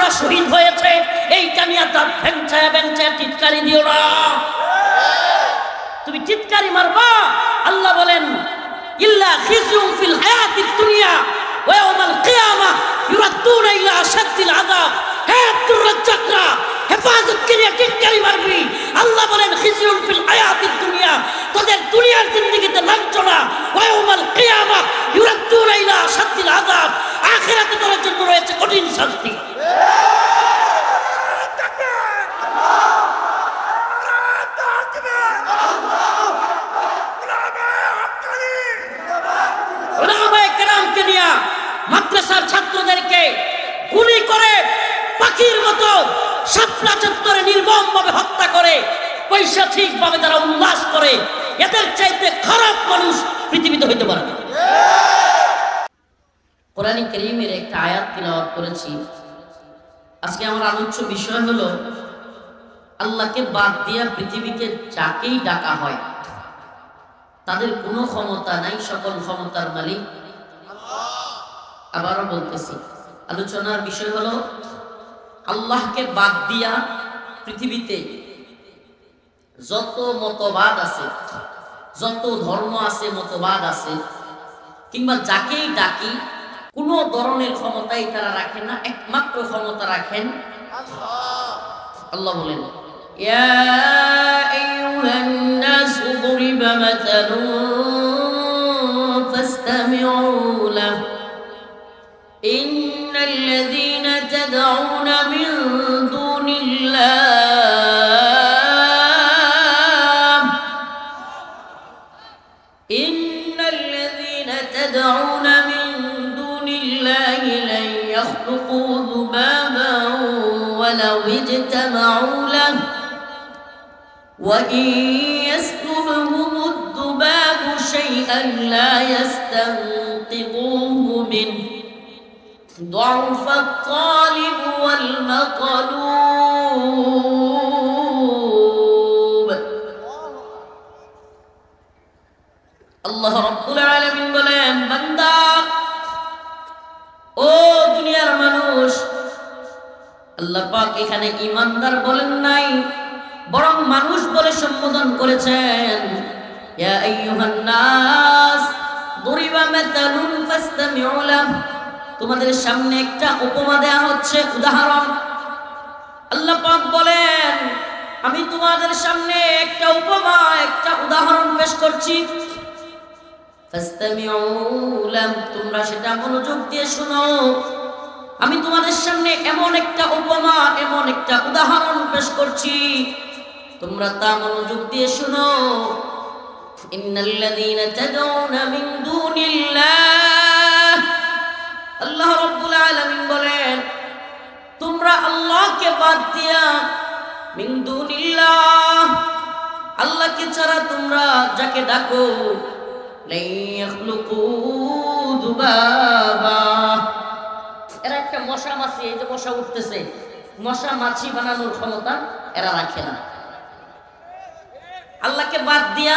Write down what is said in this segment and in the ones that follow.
ছাত্ররা শহীদ হয়েছে, এইটা নিয়ে তার ভেঞ্চায় ভেঞ্চায় চিৎকারি দিও না। তুমি চিৎকারি মারবা, আল্লাহ বলেন ইল্লা খিজুম ফিল হায়াতিদ দুনিয়া ওয়া ইয়াউমাল কিয়ামাহ ইউরাদ্দুনা ইলা আশাদ্দিল আযাব। হে আব্দুর রাজ্জাকরা, হেফাজত করে চিৎকারি মারবি। আল্লাহ বলেন খিজুম ফিল হায়াতিদ দুনিয়া, তোদের দুনিয়ার জিন্দেগিতে লাঞ্ছনা, ওয়া ইয়াউমাল কিয়ামাহ ইউরাদ্দুনা ইলা আশাদ্দিল আযাব, আখিরাতে তোর জন্য রয়েছে কঠিন শাস্তি। মাদ্রাসার ছাত্রদেরকে গুলি করে পাখির মতো শাপলা চত্বরে নির্মমভাবে হত্যা করে পৈশাচিকভাবে তারা উল্লাস করে, এদের চাইতে খারাপ মানুষ পৃথিবীতে হইতে পারে না। কোরআন কারীমের একটা আয়াত তিলাওয়াত করেছি। আজকে আমার আলোচ্য বিষয় হলো আল্লাহকে বাদ দিয়া পৃথিবীতে যাকেই ডাকা হয় তাদের কোনো ক্ষমতা নাই, সকল ক্ষমতার মালিক আবারও বলতেছি, আলোচনার বিষয় হলো আল্লাহকে বাদ দিয়া পৃথিবীতে যত মতবাদ আছে, যত ধর্ম আছে, মতবাদ আছে, কিংবা যাকেই ডাকি কোনো ধরনের ক্ষমতাই তারা রাখে না, একমাত্র ক্ষমতা রাখেন আল্লাহ। বলেন ইয়া আইয়ুহান নাসু দুরিবা মাতালুন ফাসতামিউ লাহু ইন্নাল্লাযীনা তাদউনা মিন দুনিল্লাহ ইন্নাল্লাযীনা তাদউনা মিন দুনিল্লাহি লা ইয়াখলুকু যুবাবান ওয়ালাউ ইজতামাউ লাহু ওয়া ইন ইয়াসলুবহুমু যুবাবু শাইআন লা ইয়াস্তানকিযুহু মিনহু ضعف الطالب والمطلوب। আল্লাহ রাব্বুল আলামিন বলেন, বান্দা ও দুনিয়ার মানুষ, আল্লাহ পাক এখানে ঈমানদার বলেন নাই, বরং মানুষ বলে সম্বোধন করেছেন। ইয়া আইয়ুহান নাস দুরিবা মাতালুন ফাসতামিউ লাহু, তোমাদের সামনে একটা উপমা দেয়া হচ্ছে, উদাহরণ। আল্লাহ পাক বলেন আমি তোমাদের সামনে একটা উপমা, একটা উদাহরণ পেশ করছি। ফাসতামিউ লাহু, তোমরা সেটা মনোযোগ দিয়ে শোনো। আমি তোমাদের সামনে এমন একটা উপমা, এমন একটা উদাহরণ পেশ করছি, তোমরা তা মনোযোগ দিয়ে শোনো। ইন্নাল্লাযীনা তাদউনা মিন দুনিল্লাহ, আল্লাহ রাব্বুল আলামিন বলেন তোমরা আল্লাহকে বাদ দিয়া মিন দুনিল্লাহ, আল্লাহকে ছাড়া তোমরা যাকে ডাকো, লা ইয়াখলুকু যুবাবা, এরা একটা মশা মাছি, এই যে মশা উঠতেছে, মশা মাছি বানানোর ক্ষমতা এরা রাখে না। আল্লাহকে বাদ দিয়া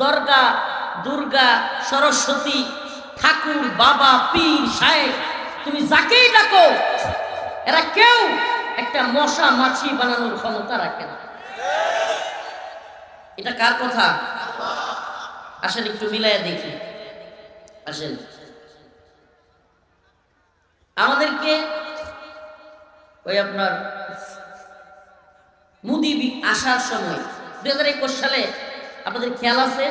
দরগা, দুর্গা, সরস্বতী, ঠাকুর, বাবা, পীর, শায়েখ, তুমি যাকেই ডাকো, এরা কেউ একটা মশা মাছি বানানোর ক্ষমতা রাখে না। এটা কার কথা? আসেন একটু মিলাইয়া দেখি। আসেন, আমাদেরকে ওই আপনার মোদি আসার সময় 2021 সালে আপনাদের খেয়াল আছে,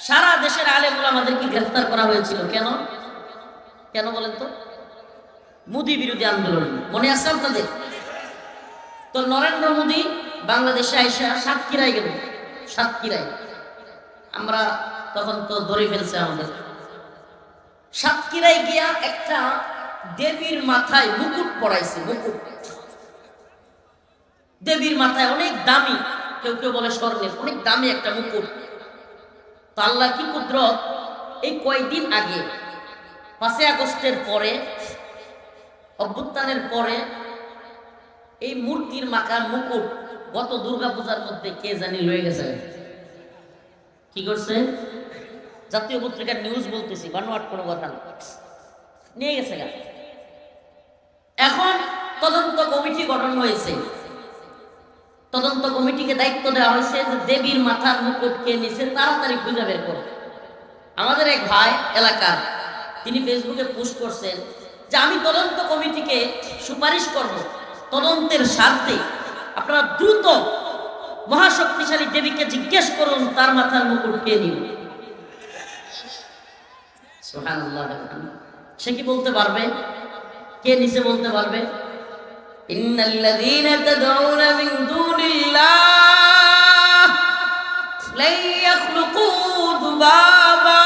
সারা দেশের আলেম ওলামাদেরকে গ্রেফতার করা হয়েছিল। কেন কেন বলেন তো? মোদি বিরোধী আন্দোলন, মনে আছে আপনাদের? তো নরেন্দ্র মোদি বাংলাদেশে আইসা সাতক্ষীরায় গেল, সাতক্ষীরায় আমরা তখন তো ধরে ফেলছে আমাদের। সাতক্ষীরায় গিয়া একটা দেবীর মাথায় মুকুট পরাইছে, মুকুট, দেবীর মাথায় অনেক দামি, কেউ কেউ বলে স্বর্ণের, অনেক দামি একটা মুকুট। তো আল্লাহ কি কুদরত, এই কয়েকদিন আগে 5 আগস্টের পরে, অভ্যুত্থানের পরে এই মূর্তির মাথার মুকুট গত দুর্গাপূজার মধ্যে কে জানি লয়ে গেছে। কি করছে? জাতীয় পত্রিকার নিউজ বলতেছি, বানোয়াট কোনো কথা না, নিয়ে গেছে গা। এখন তদন্ত কমিটি গঠন হয়েছে। তদন্ত কমিটিকে দায়িত্ব দেওয়া হয়েছে যে দেবীর মাথার মুকুট কে নিচে তাড়াতাড়ি খুঁজে বের করো। আমাদের এক ভাই এলাকার, তিনি ফেসবুকে পোস্ট করছেন যে আমি তদন্ত কমিটিকে সুপারিশ করব, তদন্তের স্বার্থে আপনারা দ্রুত মহাশক্তিশালী দেবীকে জিজ্ঞেস করুন তার মাথার মুকুট কে নিল। সুবহানাল্লাহ। সে কি বলতে পারবে? কে নিচে বলতে পারবে? ইন্নাল্লাযীনা তাদউনা মিন দুনিল্লাহ লা ইয়াখলুকু যুবাবা।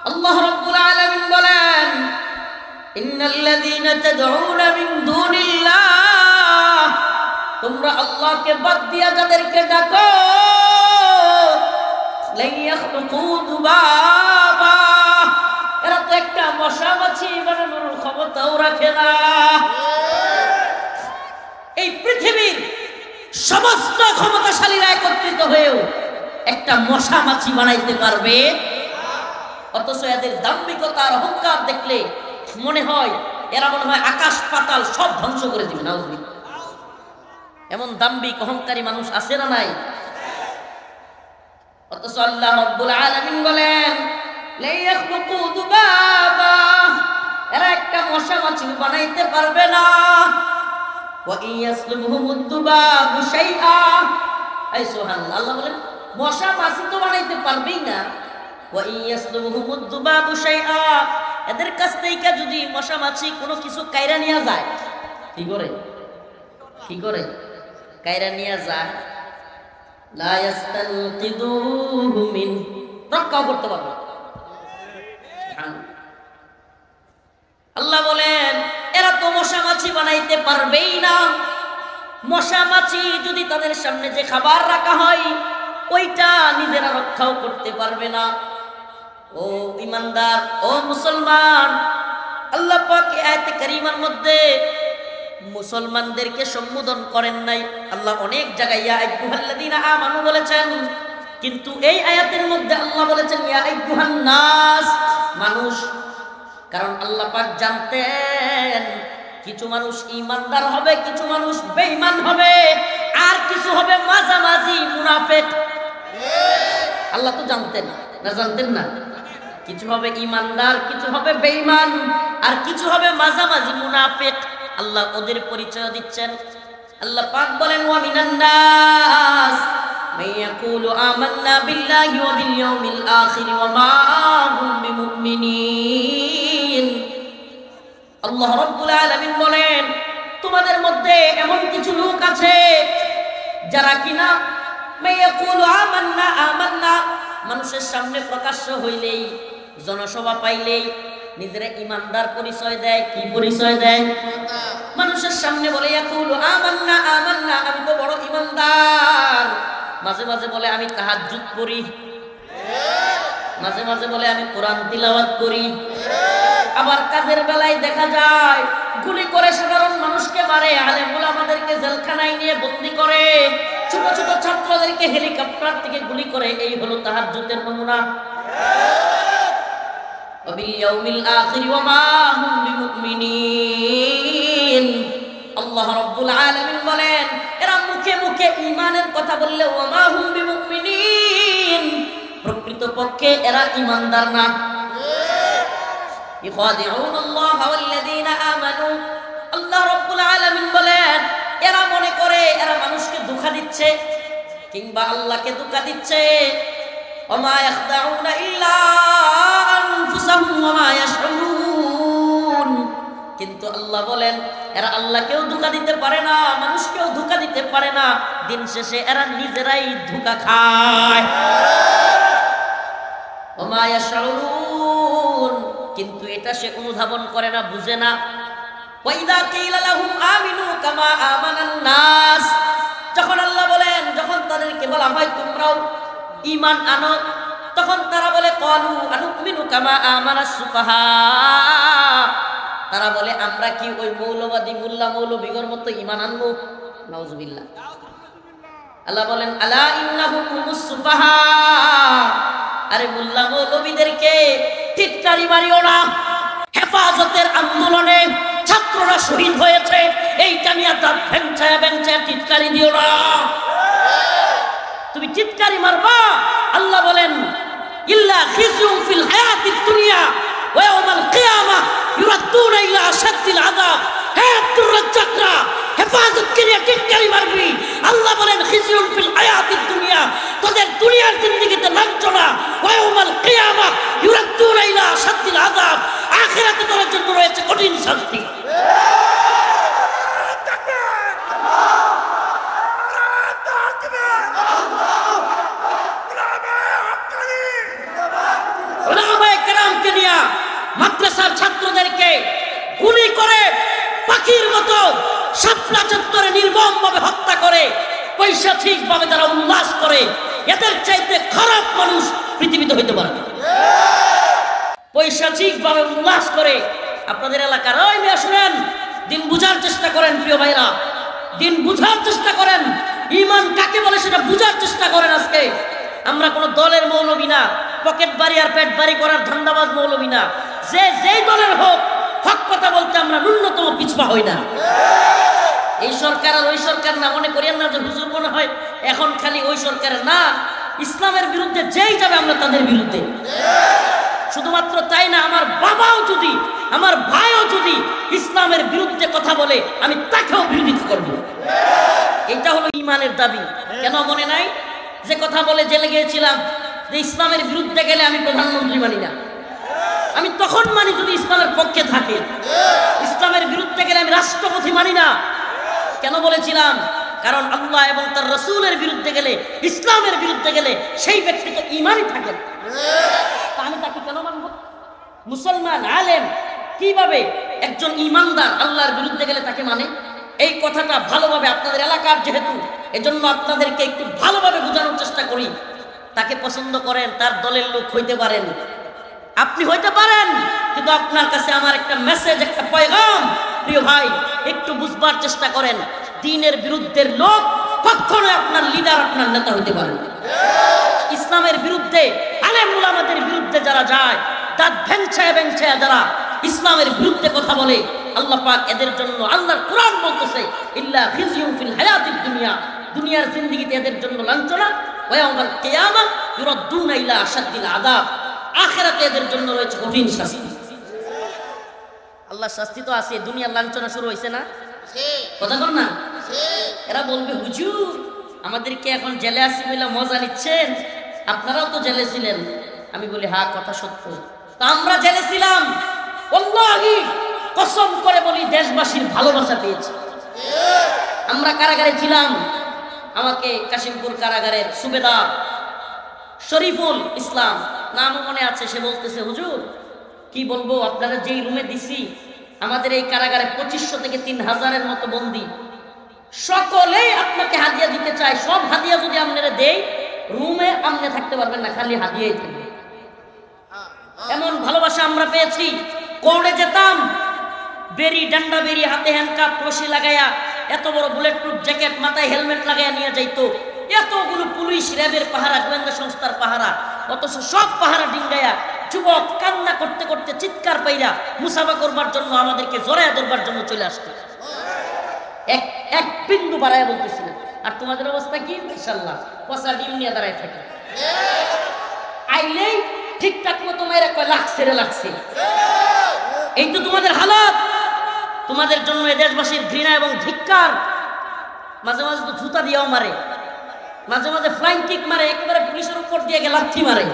আল্লাহ রাব্বুল আলামিন বলেন, ইন্নাল্লাযীনা তাদউনা মিন দুনিল্লাহ, তোমরা আল্লাহকে বাদ দিয়া যাদেরকে ডাকো, লা ইয়াখলুকু যুবাবা, এরা তো একটা মশা মাছি বানানোর ক্ষমতাও রাখে না। এই পৃথিবীর সমস্ত ক্ষমতাশালীরা একত্রিত হয়েও একটা মশা মাছি বানাইতে পারবে? অথচ এদের দাম্ভিকতা আর অহংকার দেখলে মনে হয় এরা মনে হয় আকাশ পাতাল সব ধ্বংস করে দিবে। নাউজুবিল্লাহ। এমন দাম্ভিক অহংকারী মানুষ আছে না নাই? অথচ আল্লাহ রাব্বুল আলামিন বলেন, লা ইয়াখলুকু যুবাবা, এরা একটা মশা মাছি বানাইতে পারবে না। ওয়া ইয়াসলুবহুমুদ যুবাবু শাইআ, এই সুবহানাল্লাহ, আল্লাহ বলেন মশা মাছি তো বানাইতে পারবেই না। ওয়া ইয়াসলুবহুমুদ যুবাবু শাইআ, এদের কাছ থেকে যদি মশা মাছি কোনো কিছু কাইরা নিয়ে যায়, কি করে কাইরা নিয়ে যায়, লা ইয়াস্তানকিদুহু মিন, রক্ষা করতে পারবে। আল্লাহ বলেন এরা তো মশা মাছি বানাইতে পারবেই না। মশা মাছি যদি তাদের সামনে যে খাবার রাখা হয় ওইটা নিজেরা রক্ষাও করতে পারবে না। ও ঈমানদার, ও মুসলমান, আল্লাহ পাক আয়াতে কারিমার মধ্যে মুসলমানদেরকে সম্বোধন করেন নাই। আল্লাহ অনেক জায়গায় ইয়া আইয়ুহাল্লাযীনা আমানু বলেছেন, কিন্তু এই আয়াতের মধ্যে আল্লাহ বলেছেন ইয়া আইয়ুহান নাস, মানুষ। কারণ আল্লাহ পাক জানতেন কিছু মানুষ ঈমানদার হবে, কিছু মানুষ বেঈমান হবে, আর কিছু হবে মাঝামাঝি মুনাফিক। আল্লাহ তো জানতেন না? জানতেন না? কিছু হবে ঈমানদার, কিছু হবে বেঈমান, আর কিছু হবে মাঝামাঝি মুনাফিক। আল্লাহ ওদের পরিচয় দিচ্ছেন। আল্লাহ পাক বলেন, ওয়া মিনান নাস মান ইয়াকুলু আমান্না বিল্লাহি ওয়া বিল ইয়াউমিল আখির ওয়া মা হুম বিমুমিনিন। আল্লাহ রাব্বুল আলামিন বলেন তোমাদের মধ্যে এমন কিছু লোক আছে যারা কিনা মান ইয়াকুলু আমান্না আমান্না, মানুষের সামনে প্রকাশ্য হইলেই, জনসভা পাইলেই নিজেরা ঈমানদার পরিচয় দেয়। কি পরিচয় দেয়? মানুষের সামনে বলে ইয়াকুলু আমান্না আমান্না, আমি তো বড় ঈমানদার। মাঝে মাঝে বলে আমি তাহাজ্জুদ করি, মাঝে মাঝে বলে আমি কোরআন তিলাওয়াত করি। আবার কাজের বেলায় দেখা যায় গুলি করে সাধারণ মানুষকে মারে, আলেম ওলামাদেরকে জেলখানায় নিয়ে বন্দী করে, ছোট ছোট ছাত্রদেরকে হেলিকপ্টার থেকে গুলি করে। এই হলো তাহাজ্জুদের নমুনা। ওয়া বিল ইয়াউমিল আখির ওয়া মা হুম বিমুমিনিন। আল্লাহ রাব্বুল আলামিন বলেন এরা মুখে মুখে ঈমানের কথা বললে ওয়া মা হুম বিমুমিনিন, প্রকৃতপক্ষে এরা ঈমানদার না। ইখাদিউনাল্লাহ ওয়াল্লাযীনা আমানু, আল্লাহ রাব্বুল আলামিন বলেন এরা মনে করে এরা মানুষকে ধোঁকা দিচ্ছে কিংবা আল্লাহকে ধোঁকা দিচ্ছে। ওয়া মা ইয়াখদাউনা ইল্লা আনফুসাহুম ওয়া মা ইয়াশউরুন, কিন্তু আল্লাহ বলেন এরা আল্লাহকেও ধোঁকা দিতে পারে না, মানুষকেও ধোঁকা দিতে পারে না। দিন শেষে এরা নিজেরাই ধোঁকা খায়। ওয়া মা ইয়াশউরুন, কিন্তু এটা সে অনুধাবন করে না, বুঝে না। ওয়াইদা কিলা লাহুম আমিনু কামা আমানান নাস, যখন আল্লাহ বলেন যখন তাদেরকে বলা হয় তোমরাও ঈমান আনো, তখন তারা বলে ক্বালু আনুমিনু কামা আমানাস সুফাহা, তারা বলে আমরা কি ওই মৌলবাদী মোল্লা মৌলবীগর মতো ঈমান আনবো? নাউজুবিল্লাহ। আল্লাহ বলেন আলা ইন্নাহুম হুমুস সুফাহা, আরে মোল্লা মৌলবীদেরকে টিটকারি মারিও না। হেফাজতের আন্দোলনে ছাত্ররা শহীদ হয়েছে, এইটা নিয়ে তার ভেঞ্চায়া ভেঞ্চায়া চিৎকারি দিও না। তুমি চিৎকারি মারবা। আল্লাহ বলেন ইল্লা খিজুম ফিল হায়াতিদ দুনিয়া ওয়া ইয়াউমাল কিয়ামাহ ইউরাদ্দুনা ইলা আশাদ্দিল আযাব। হে আব্দুর রাজ্জাকরা, হেফাজত করে চিৎকারি মারবি। আল্লাহ বলেন খিজুম ফিল হায়াতিদ দুনিয়া, তোদের দুনিয়ার জিন্দেগিতে লাঞ্ছনা, ওয়া ইয়াউমাল কিয়ামাহ ইউরাদ্দুনা ইলা আশাদ্দিল আযাব, আখিরাতে তোদের জন্য রয়েছে কঠিন শাস্তি। মাদ্রাসার ছাত্রদেরকে গুলি করে পাখির মতো শাপলা চত্বরে নির্মমভাবে হত্যা করে পৈশাচিকভাবে যারা উল্লাস করে, এদের চাইতে খারাপ মানুষ পৃথিবীতে হইতে পারে না। পৈশাচিকভাবে উল্লাস করে আপনাদের এলাকার ওই মেয়ে শুনেন, দিন বুঝার চেষ্টা করেন প্রিয় ভাইরা, দিন বুঝার চেষ্টা করেন, ঈমান কাকে বলে সেটা বুঝার চেষ্টা করেন। আজকে আমরা কোনো দলের মৌলবী না, পকেট বাড়ি আর পেট বাড়ি করার ধান্দাবাজ মৌলবী না। যে যেই দলের হোক, হক কথা বলতে আমরা ন্যূনতম পিছপা হই না। এই সরকার আর ওই সরকার না মনে করিয়েন না যে হুজুর মনে হয় এখন খালি ওই সরকারের না, ইসলামের বিরুদ্ধে যেই যাবে আমরা তাদের বিরুদ্ধে। শুধুমাত্র তাই না, আমার বাবাও যদি, আমার ভাইও যদি ইসলামের বিরুদ্ধে কথা বলে আমি তাকেও বিরোধিতা করব। এটা হলো ঈমানের দাবি। কেন মনে নাই যে কথা বলে জেলে গিয়েছিলাম যে ইসলামের বিরুদ্ধে গেলে আমি প্রধানমন্ত্রী মানি না। আমি তখন মানি যদি ইসলামের পক্ষে থাকে, ইসলামের বিরুদ্ধে গেলে আমি রাষ্ট্রপতি মানি না। কেন বলেছিলাম? কারণ আল্লাহ এবং তার রাসূলের বিরুদ্ধে গেলে, ইসলামের বিরুদ্ধে গেলে সেই ব্যক্তি তো ঈমানই থাকে না। আমি তাকে কেন মানব? মুসলমান আলেম কিভাবে একজন ঈমানদার আল্লাহর বিরুদ্ধে গেলে তাকে মানে? এই কথাটা ভালোভাবে আপনাদের এলাকার যেহেতু, এজন্য আপনাদেরকে একটু ভালোভাবে বোঝানোর চেষ্টা করি। তাকে পছন্দ করেন, তার দলের লোক হইতে পারেন, আপনি হইতে পারেন, কিন্তু আপনার কাছে আমার একটা মেসেজ, একটা পয়গাম, প্রিয় ভাই একটু বুঝবার চেষ্টা করেন। দ্বীনের বিরুদ্ধে লোক কখনো আপনার লিডার, আপনার নেতা হইতে পারে না। ইসলামের বিরুদ্ধে, আলেম উলামাদের বিরুদ্ধে যারা যায়, দাঁত ভেঞ্চায় ভেঞ্চায় যারা ইসলামের বিরুদ্ধে কথা বলে, আল্লাহ পাক এদের জন্য, আল্লাহর কোরআন বলতেছে ইল্লা খিজিয়ুম ফিল হায়াতিদ দুনিয়া, দুনিয়ার জিন্দেগিতে এদের জন্য লাঞ্ছনা, ওয়া ইয়াউমাল কিয়ামাহ ইউরাদ্দুনা ইলা আশাদ্দিল আযাব, আখিরাতে এদের জন্য রয়েছে কঠিন শাস্তি। আল্লাহর শাস্তি তো আছে, দুনিয়ার লাঞ্ছনা শুরু হয়েছে না? কথা বল না। এরা বলবে হুজুর আমাদেরকে এখন জেলে আসি বলে মজা নিচ্ছেন, আপনারাও তো জেলে ছিলেন। আমি বলি হ্যাঁ, কথা সত্য। তা আমরা জেলে ছিলাম, আল্লাহি কসম করে বলি দেশবাসীর ভালোবাসা পেয়েছি। আমরা কারাগারে ছিলাম, আমাকে কাশিমপুর কারাগারের সুবেদার শরীফুল ইসলাম নাম মনে আছে, সে বলতেছে হুজুর কি বলবো, আপনারা যেই রুমে দিছি, আমাদের এই কারাগারে 2500 থেকে 3000-এর মতো বন্দী, সকলেই আপনাকে হাদিয়া দিতে চায়। সব হাদিয়া যদি আপনারা দেই, রুমে আপনি থাকতে পারবেন না, খালি হাদিয়াই থাকবে। এমন ভালোবাসা আমরা পেয়েছি। কোর্টে যেতাম, বেরি ডান্ডা বেরি, হাতে হ্যান্ডকাপ, রশি লাগাইয়া, এত বড় বুলেট প্রুফ জ্যাকেট, মাথায় হেলমেট লাগাইয়া নিয়ে যাইতো। এতগুলো পুলিশ, র্যাবের পাহারা, গোয়েন্দা সংস্থার পাহারা, অথচ সব পাহারা ডিঙ্গাইয়া যুবক কান্না করতে করতে চিৎকার পাইরা মুসাফা করবার জন্য, আমাদেরকে জড়াইয়া ধরবার জন্য চলে আসতো। এক বিন্দু বাড়াইয়া বলতেছিলেন। আর তোমাদের অবস্থা কি? ইনশাআল্লাহ পচা ডিম নিয়ে দাঁড়ায় থাকে, আইলেই ঠিকঠাক মতো মাইরা কয় লাগছে রে লাগছে। এই তো তোমাদের হালাত। তোমাদের জন্য এ দেশবাসীর ঘৃণা এবং ধিক্কার। মাঝে মাঝে তো জুতা দিয়েও মারে, মাঝে মাঝে ফ্লাইং কিক মারে, একেবারে পুলিশের উপর দিয়ে লাথি মারে।